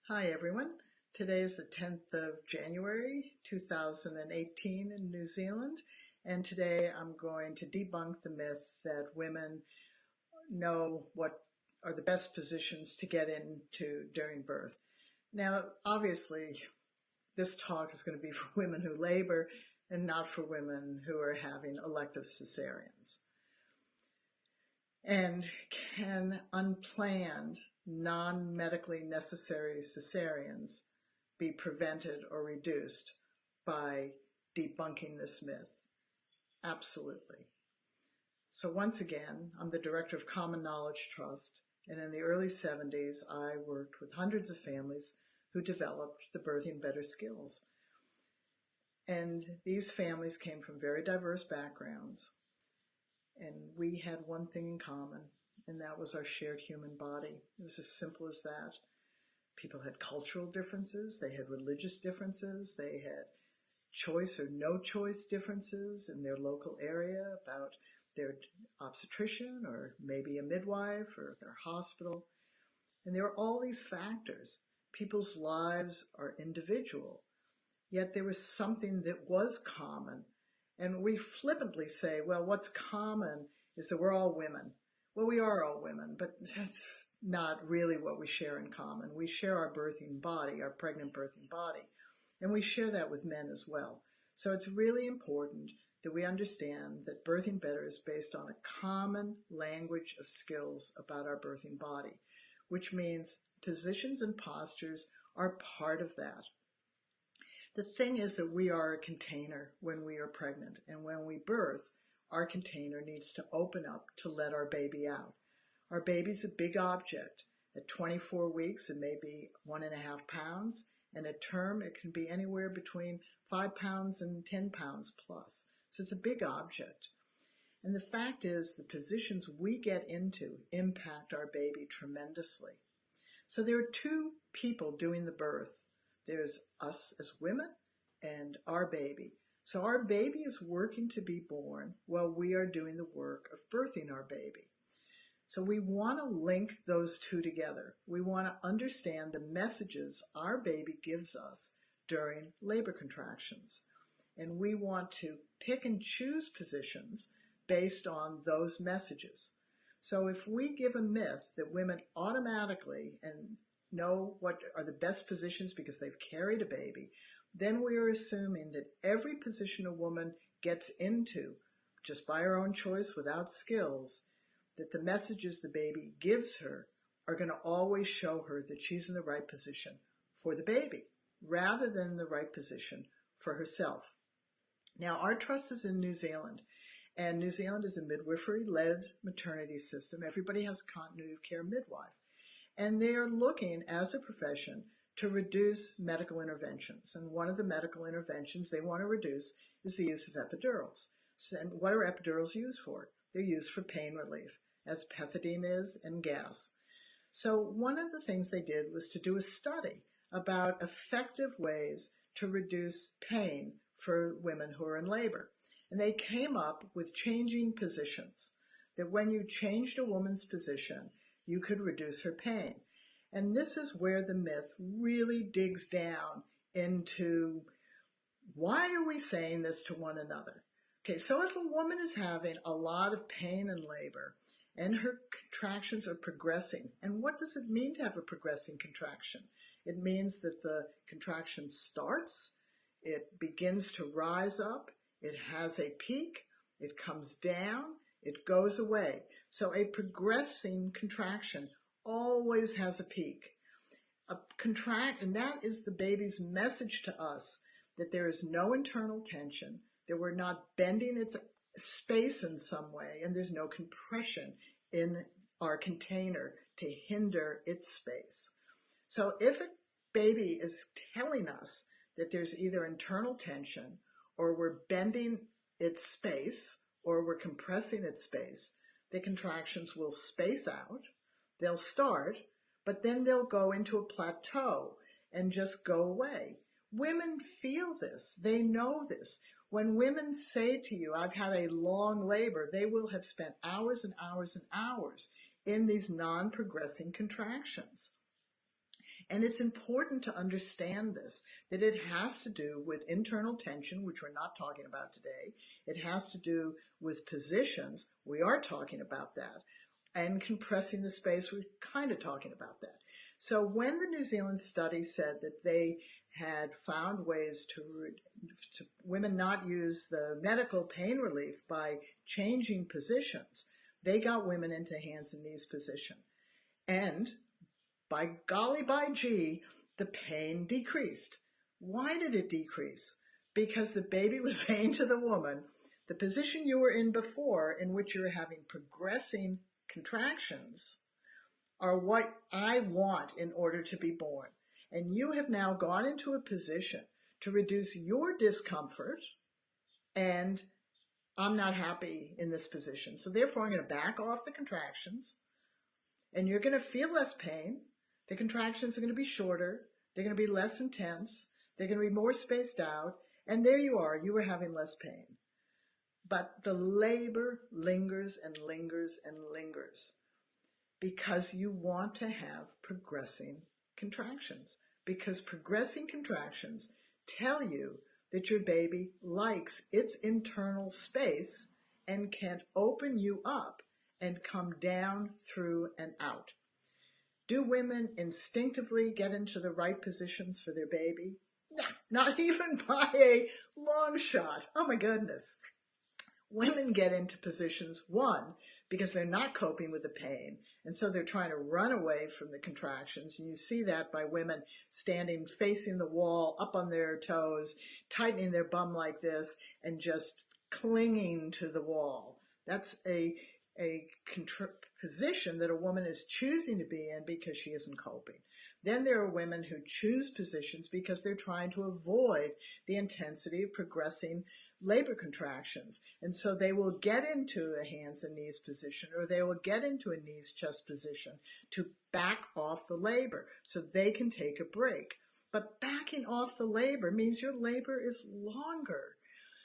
Hi everyone. Today is the 10th of January 2018 in New Zealand, and today I'm going to debunk the myth that women know what are the best positions to get into during birth. Now, obviously, this talk is going to be for women who labor and not for women who are having elective cesareans. And can unplanned, non-medically necessary cesareans be prevented or reduced by debunking this myth? Absolutely. So once again, I'm the director of Common Knowledge Trust, and in the early 70s, I worked with hundreds of families who developed the Birthing Better skills. And these families came from very diverse backgrounds. And we had one thing in common, and that was our shared human body. It was as simple as that. People had cultural differences, they had religious differences, they had choice or no choice differences in their local area about their obstetrician or maybe a midwife or their hospital. And there are all these factors. People's lives are individual, yet there was something that was common. And we flippantly say, well, what's common is that we're all women. Well, we are all women, but that's not really what we share in common. We share our birthing body, our pregnant birthing body, and we share that with men as well. So it's really important that we understand that Birthing Better is based on a common language of skills about our birthing body, which means positions and postures are part of that. The thing is that we are a container when we are pregnant, and when we birth, our container needs to open up to let our baby out. Our baby's a big object. At 24 weeks, it may be 1.5 pounds, and at term, it can be anywhere between 5 pounds and 10 pounds plus. So it's a big object. And the fact is, the positions we get into impact our baby tremendously. So there are two people doing the birth. There's us as women and our baby. So our baby is working to be born while we are doing the work of birthing our baby. So we want to link those two together. We want to understand the messages our baby gives us during labor contractions. And we want to pick and choose positions based on those messages. So if we give a myth that women automatically know what are the best positions because they've carried a baby, then we are assuming that every position a woman gets into, just by her own choice without skills, that the messages the baby gives her are going to always show her that she's in the right position for the baby, rather than the right position for herself. Now, our trust is in New Zealand, and New Zealand is a midwifery-led maternity system. Everybody has a continuity of care midwife. And they are looking, as a profession, to reduce medical interventions. And one of the medical interventions they want to reduce is the use of epidurals. And what are epidurals used for? They're used for pain relief, as pethidine is and gas. So one of the things they did was to do a study about effective ways to reduce pain for women who are in labor. And they came up with changing positions, that when you changed a woman's position, you could reduce her pain. And this is where the myth really digs down into, why are we saying this to one another? Okay, so if a woman is having a lot of pain in labor and her contractions are progressing, and what does it mean to have a progressing contraction? It means that the contraction starts, it begins to rise up, it has a peak, it comes down, it goes away. So a progressing contraction always has a peak. And that is the baby's message to us that there is no internal tension, that we're not bending its space in some way, and there's no compression in our container to hinder its space. So if a baby is telling us that there's either internal tension, or we're bending its space, or we're compressing its space, the contractions will space out, they'll start, but then they'll go into a plateau and just go away. Women feel this, they know this. When women say to you, I've had a long labor, they will have spent hours and hours and hours in these non-progressing contractions. And it's important to understand this, that it has to do with internal tension, which we're not talking about today. It has to do with positions. We are talking about that. And compressing the space, we're kind of talking about that. So when the New Zealand study said that they had found ways to women not use the medical pain relief by changing positions, they got women into hands and knees position. And by golly, by gee, the pain decreased. Why did it decrease? Because the baby was saying to the woman, the position you were in before, in which you were having progressing contractions, are what I want in order to be born. And you have now gone into a position to reduce your discomfort, and I'm not happy in this position. So therefore, I'm going to back off the contractions, and you're going to feel less pain. The contractions are going to be shorter. They're going to be less intense. They're going to be more spaced out. And there you are. You were having less pain. But the labor lingers and lingers and lingers because you want to have progressing contractions. Because progressing contractions tell you that your baby likes its internal space and can't open you up and come down, through, and out. Do women instinctively get into the right positions for their baby? Nah, not even by a long shot. Oh my goodness. Women get into positions, one, because they're not coping with the pain, and so they're trying to run away from the contractions. And you see that by women standing facing the wall, up on their toes, tightening their bum like this, and just clinging to the wall. That's a position that a woman is choosing to be in because she isn't coping. Then there are women who choose positions because they're trying to avoid the intensity of progressing labor contractions. And so they will get into a hands and knees position, or they will get into a knees chest position to back off the labor so they can take a break. But backing off the labor means your labor is longer.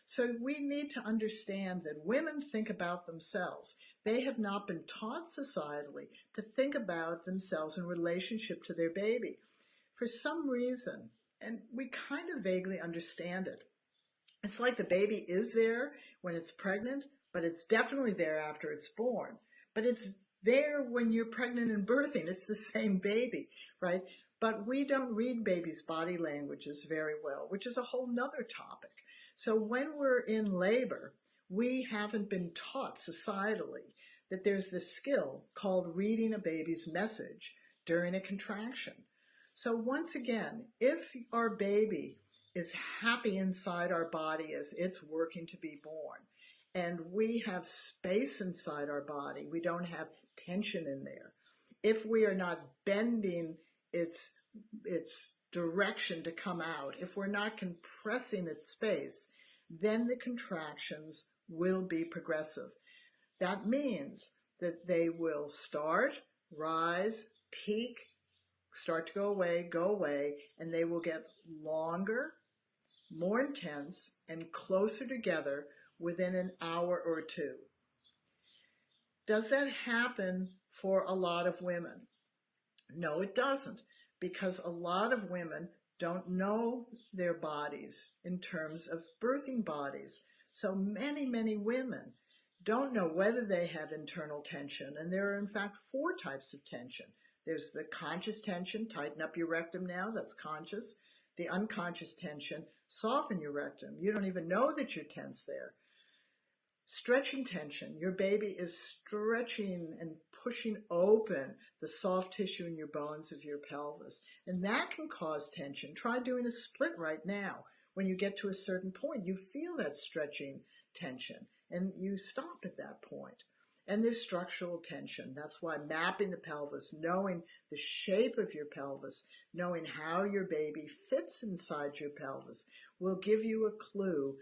So we need to understand that women think about themselves. They have not been taught societally to think about themselves in relationship to their baby. For some reason, and we kind of vaguely understand it, it's like the baby is there when it's pregnant, but it's definitely there after it's born. But it's there when you're pregnant and birthing. It's the same baby, right? But we don't read babies' body languages very well, which is a whole nother topic. So when we're in labor, we haven't been taught societally that there's this skill called reading a baby's message during a contraction. So once again, if our baby is happy inside our body as it's working to be born, and we have space inside our body, we don't have tension in there, if we are not bending its direction to come out, if we're not compressing its space, then the contractions will be progressive. That means that they will start, rise, peak, start to go away, and they will get longer, more intense, and closer together within an hour or two. Does that happen for a lot of women? No, it doesn't, because a lot of women don't know their bodies in terms of birthing bodies. So many women don't know whether they have internal tension, and there are in fact 4 types of tension. There's the conscious tension, tighten up your rectum now, that's conscious. The unconscious tension, soften your rectum. You don't even know that you're tense there. Stretching tension, your baby is stretching and pushing open the soft tissue in your bones of your pelvis, and that can cause tension. Try doing a split right now. When you get to a certain point, you feel that stretching tension, and you stop at that point. And there's structural tension. That's why mapping the pelvis, knowing the shape of your pelvis, knowing how your baby fits inside your pelvis, will give you a clue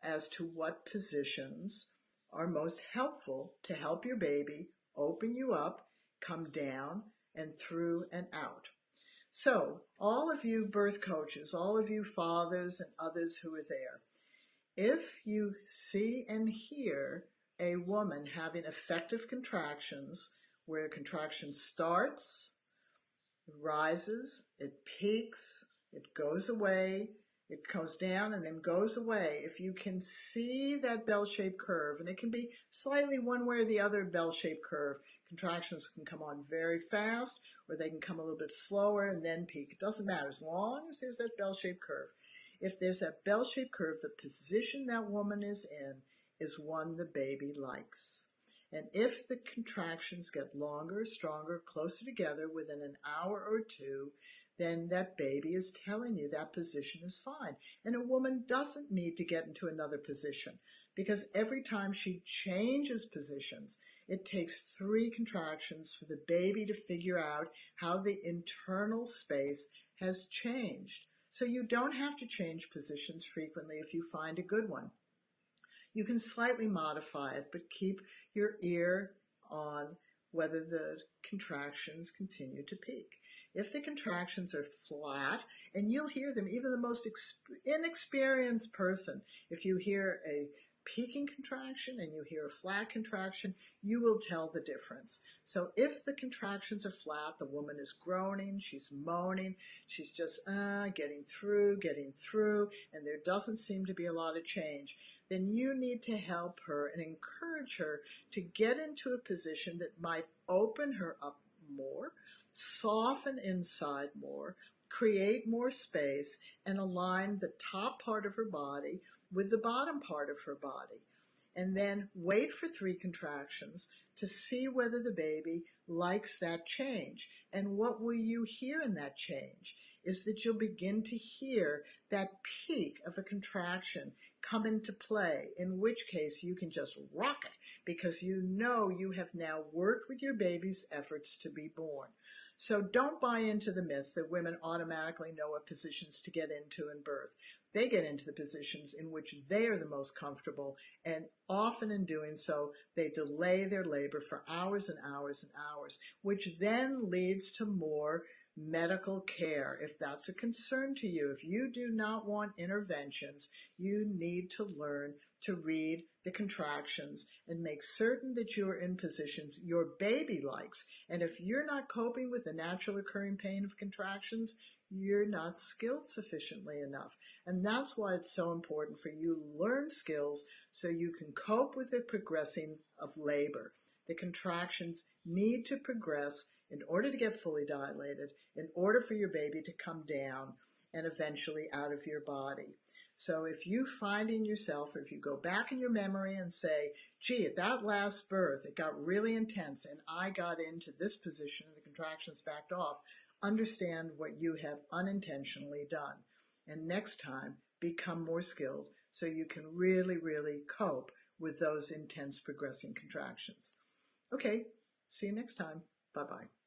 as to what positions are most helpful to help your baby open you up, come down, and through and out. So, all of you birth coaches, all of you fathers and others who are there, if you see and hear a woman having effective contractions, where a contraction starts, It rises, it peaks, it goes away, it goes down and then goes away. If you can see that bell-shaped curve, and it can be slightly one way or the other bell-shaped curve, contractions can come on very fast or they can come a little bit slower and then peak. It doesn't matter as long as there's that bell-shaped curve. If there's that bell-shaped curve, the position that woman is in is one the baby likes. And if the contractions get longer, stronger, closer together within an hour or two, then that baby is telling you that position is fine. And a woman doesn't need to get into another position, because every time she changes positions, it takes 3 contractions for the baby to figure out how the internal space has changed. So you don't have to change positions frequently if you find a good one. You can slightly modify it, but keep your ear on whether the contractions continue to peak. If the contractions are flat, and you'll hear them, even the most inexperienced person, if you hear a peaking contraction and you hear a flat contraction, you will tell the difference. So if the contractions are flat, the woman is groaning, she's moaning, she's just getting through, and there doesn't seem to be a lot of change, then you need to help her and encourage her to get into a position that might open her up more, soften inside more, create more space, and align the top part of her body with the bottom part of her body. And then wait for 3 contractions to see whether the baby likes that change. And what will you hear in that change is that you'll begin to hear that peak of a contraction come into play, in which case you can just rock it, because you know you have now worked with your baby's efforts to be born. So don't buy into the myth that women automatically know what positions to get into in birth. They get into the positions in which they are the most comfortable, and often in doing so, they delay their labor for hours and hours and hours, which then leads to more medical care. If that's a concern to you, if you do not want interventions, you need to learn to read the contractions and make certain that you are in positions your baby likes. And if you're not coping with the natural occurring pain of contractions, you're not skilled sufficiently enough. And that's why it's so important for you to learn skills so you can cope with the progressing of labor. The contractions need to progress in order to get fully dilated, in order for your baby to come down and eventually out of your body. So if you find in yourself, or if you go back in your memory and say, gee, at that last birth, it got really intense and I got into this position and the contractions backed off, understand what you have unintentionally done. And next time, become more skilled so you can really, really cope with those intense progressing contractions. Okay, see you next time. Bye-bye.